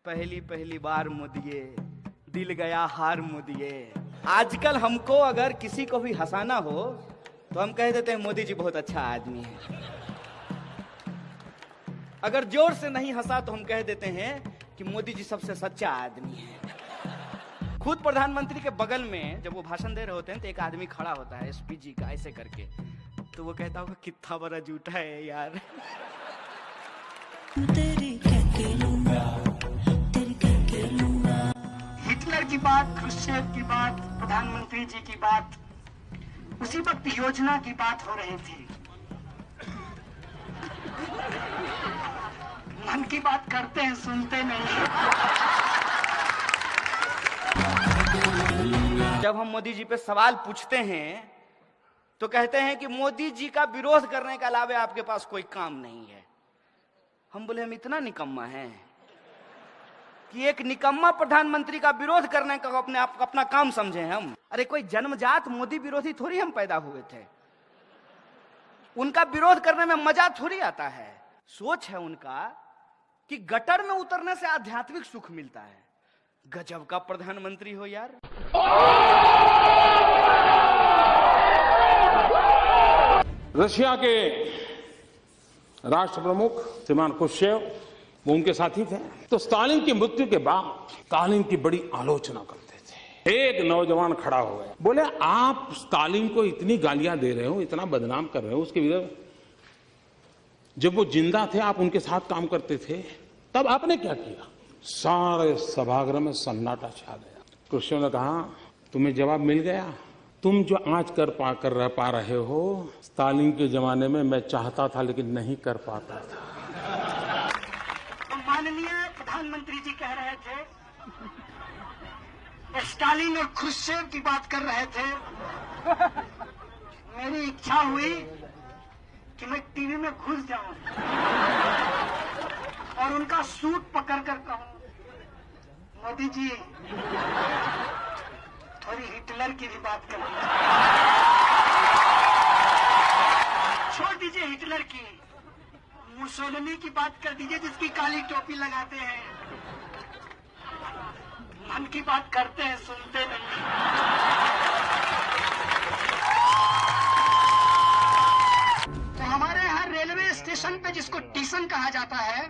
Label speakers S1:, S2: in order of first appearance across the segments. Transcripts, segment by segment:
S1: पहली पहली बार मोदिये, दिल गया हार मोदिये। आजकल हमको अगर किसी को भी हंसाना हो तो हम कह देते हैं मोदी जी बहुत अच्छा आदमी है। अगर जोर से नहीं हंसा तो हम कह देते हैं कि मोदी जी सबसे सच्चा आदमी है। खुद प्रधानमंत्री के बगल में जब वो भाषण दे रहे होते हैं तो एक आदमी खड़ा होता है एसपीजी का ऐसे करके, तो वो कहता होगा कितना बड़ा झूठा है यार।
S2: हिटलर की बात, क्रुश्चेव की बात, प्रधानमंत्री जी की बात, उसी वक्त योजना की बात हो रही थी। मन की बात करते हैं, सुनते नहीं।
S1: जब हम मोदी जी पे सवाल पूछते हैं तो कहते हैं कि मोदी जी का विरोध करने के अलावा आपके पास कोई काम नहीं है। हम बोले हम इतना निकम्मा हैं कि एक निकम्मा प्रधानमंत्री का विरोध करने का अपने आप अपना काम समझे हम? अरे कोई जन्मजात मोदी विरोधी थोड़ी हम पैदा हुए थे। उनका विरोध करने में मजा थोड़ी आता है। सोच है उनका कि गटर में उतरने से आध्यात्मिक सुख मिलता है। गजब का प्रधानमंत्री हो यार।
S3: रशिया के राष्ट्र प्रमुख श्रीमान क्रुश्चेव, वो उनके साथी थे। तो स्टालिन की मृत्यु के बाद स्टालिन की बड़ी आलोचना करते थे। एक नौजवान खड़ा हो गया, बोले आप स्टालिन को इतनी गालियां दे रहे हो, इतना बदनाम कर रहे हो उसके विरुद्ध। जब वो जिंदा थे आप उनके साथ काम करते थे, तब आपने क्या किया? सारे सभागृह में सन्नाटा छा गया। क्रुश्चेव ने कहा तुम्हें जवाब मिल गया। तुम जो आज कर पा रहे हो, स्टालिन के जमाने में मैं चाहता था लेकिन नहीं कर पाता था।
S2: माननीय प्रधानमंत्री जी कह रहे थे, स्टालिन और क्रुश्चेव की बात कर रहे थे। मेरी इच्छा हुई कि मैं टीवी में घुस जाऊं और उनका सूट पकड़ कर कहूं, मोदी जी थोड़ी हिटलर की भी बात कर लीजिए। छोड़ दीजिए हिटलर की, मुसोलिनी की बात कर दीजिए जिसकी काली टोपी लगाते हैं। मन की बात करते हैं, सुनते नहीं। तो हमारे यहाँ रेलवे स्टेशन पे जिसको टीसन कहा जाता है,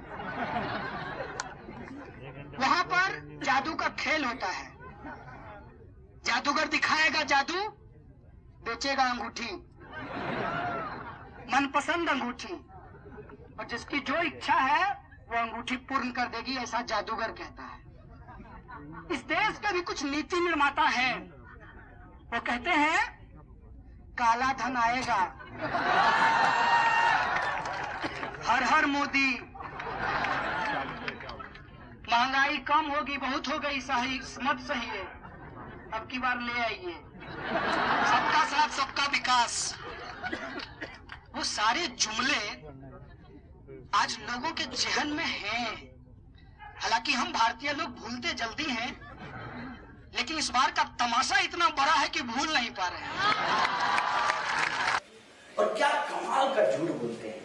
S2: वहां पर जादू का खेल होता है। जादूगर दिखाएगा जादू, बेचेगा अंगूठी, मनपसंद अंगूठी, और जिसकी जो इच्छा है वो अंगूठी पूर्ण कर देगी, ऐसा जादूगर कहता है। इस देश के भी कुछ नीति निर्माता हैं, वो कहते हैं काला धन आएगा, हर हर मोदी, महंगाई कम होगी, बहुत हो गई, सही मत सही है, अब की बार ले आइए, सबका साथ सबका विकास। वो सारे जुमले आज लोगों के जहन में हैं। हालांकि हम भारतीय लोग भूलते जल्दी हैं, लेकिन इस बार का तमाशा इतना बड़ा है कि भूल नहीं पा रहे हैं।
S1: और क्या कमाल का झूठ बोलते हैं।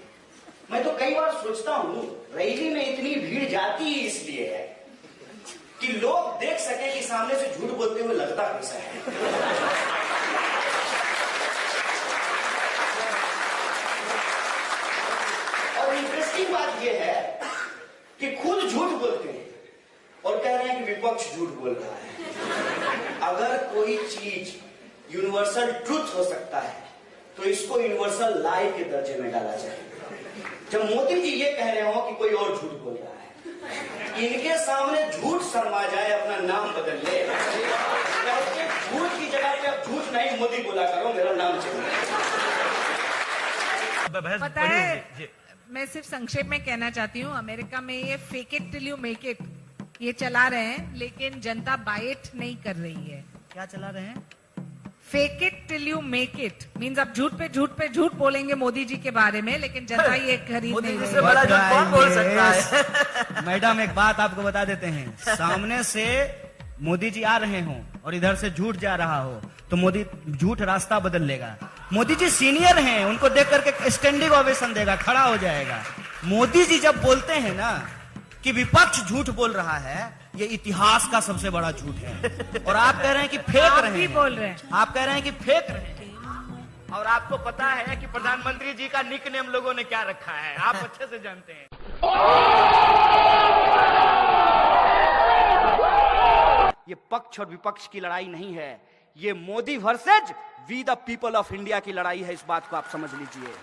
S1: मैं तो कई बार सोचता हूँ रैली में इतनी भीड़ जाती ही इसलिए है कि लोग देख सके कि सामने से झूठ बोलते हुए लगता कैसा है। और इंटरेस्टिंग बात यह है कि खुद झूठ बोलते हैं और कह रहे हैं कि विपक्ष झूठ बोल रहा है। अगर कोई चीज यूनिवर्सल ट्रुथ हो सकता है तो इसको यूनिवर्सल लाई के दर्जे में डाला जाए। जब मोदी जी ये कह रहे हो कि कोई और झूठ बोल रहा है, इनके सामने झूठ शर्मा जाए, अपना नाम बदल ले, झूठ की जगह पे अब झूठ नहीं मोदी बोला करो, मेरा नाम चाहिए।
S4: पता है, मैं सिर्फ संक्षेप में कहना चाहती हूँ, अमेरिका में ये fake it till you make it ये चला रहे हैं, लेकिन जनता बाय इट नहीं कर रही है।
S5: क्या चला रहे हैं?
S4: Fake it till you make it means आप झूठ पे झूठ बोलेंगे मोदी जी के बारे में, लेकिन जनता ये खरीद नहीं रही है।
S5: बड़ा झूठ कौन बोल सकता है? मैडम एक बात आपको बता देते हैं, सामने से मोदी जी आ रहे हों और इधर से झूठ जा रहा हो तो मोदी झूठ रास्ता बदल लेगा। मोदी जी सीनियर हैं, उनको देख करके स्टैंडिंग ओवेशन देगा, खड़ा हो जाएगा। मोदी जी जब बोलते हैं ना कि विपक्ष झूठ बोल रहा है, ये इतिहास का सबसे बड़ा झूठ है। और आप कह रहे हैं कि फेंक
S4: आप
S5: रहे
S4: भी
S5: हैं,
S4: बोल रहे हैं।
S5: आप कह रहे हैं कि फेंक रहे हैं। और आपको पता है कि प्रधानमंत्री जी का निक नेम लोगों ने क्या रखा है, आप अच्छे से जानते हैं।
S1: ये पक्ष और विपक्ष की लड़ाई नहीं है, ये Modi versus we the people of India की लड़ाई है। इस बात को आप समझ लीजिए।